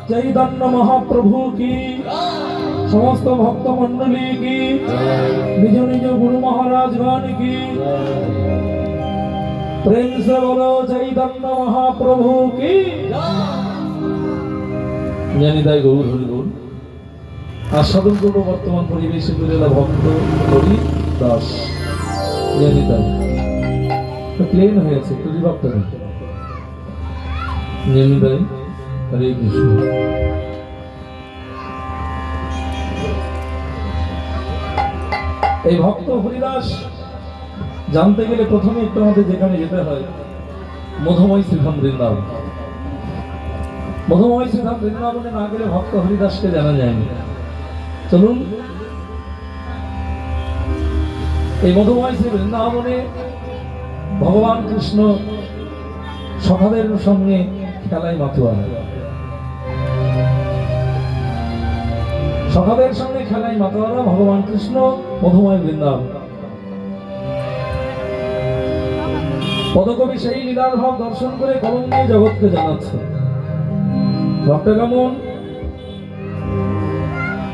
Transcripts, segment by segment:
चैतन्य महाप्रभु की समस्त भक्त मंडली की निज निज गुरु महाराज गण की प्रेम से बोलो चैतन्य महाप्रभु की ज्ञानिदाय गौर हरि गौर आस्वादन करब बर्तमान परिवेशे बिरेला भक्त हरि दास ज्ञानिदाय प्लेन হয়েছে তুলি ভক্ত ज्ञानिदाय हरे कृष्ण এই ভক্ত হরিদাস জানতে গেলে প্রথমে একটু আমাদের যেখানে যেতে হয় মধুময় শ্রীধাম বৃন্দাবন। মধুময় শ্রীধাম বৃন্দাবনে না গেলে ভক্ত হরিদাসকে জানা যায়নি। চলুন এই মধুময় শ্রী বৃন্দাবনে ভগবান কৃষ্ণ সখাদের সঙ্গে খেলায় মাতুয়া, সখাদের সঙ্গে খেলায় মাতোয়ারা ভগবান কৃষ্ণ মধুময় বৃন্দাবন। পদকবি সেই লীলার ভাব দর্শন করে কলম নিয়ে জগৎকে জানাচ্ছে। ভাবটা কেমন,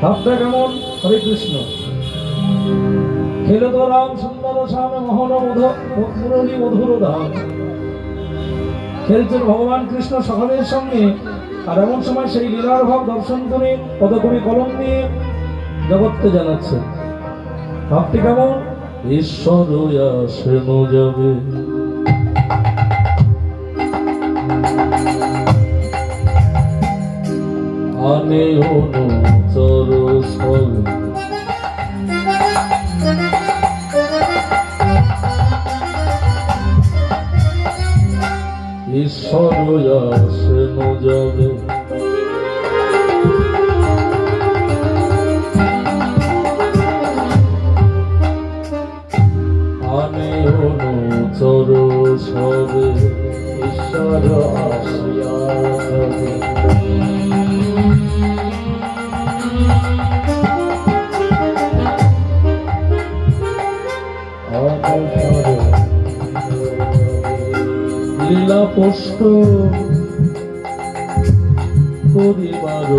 ভাবটা কেমন? হরে কৃষ্ণ খেলো তো রাম সুন্দর শ্যাম মোহন মুরলী মধুর ধাম। খেলছেন ভগবান কৃষ্ণ সখাদের সঙ্গে, আর এমন সময় সেই লীলার ভাব দর্শন করে পদকবি কলম নিয়ে জগৎকে জানাচ্ছে। ভাবটি কেমন? ঈশ্বর আসেন যাবে আনে অনুচর সল ঈশ্বর আসেন যাবে আনে অনুচর সবে ঈশ্বর আসিয়া যাবে। লীলা পোষ্ট করিবার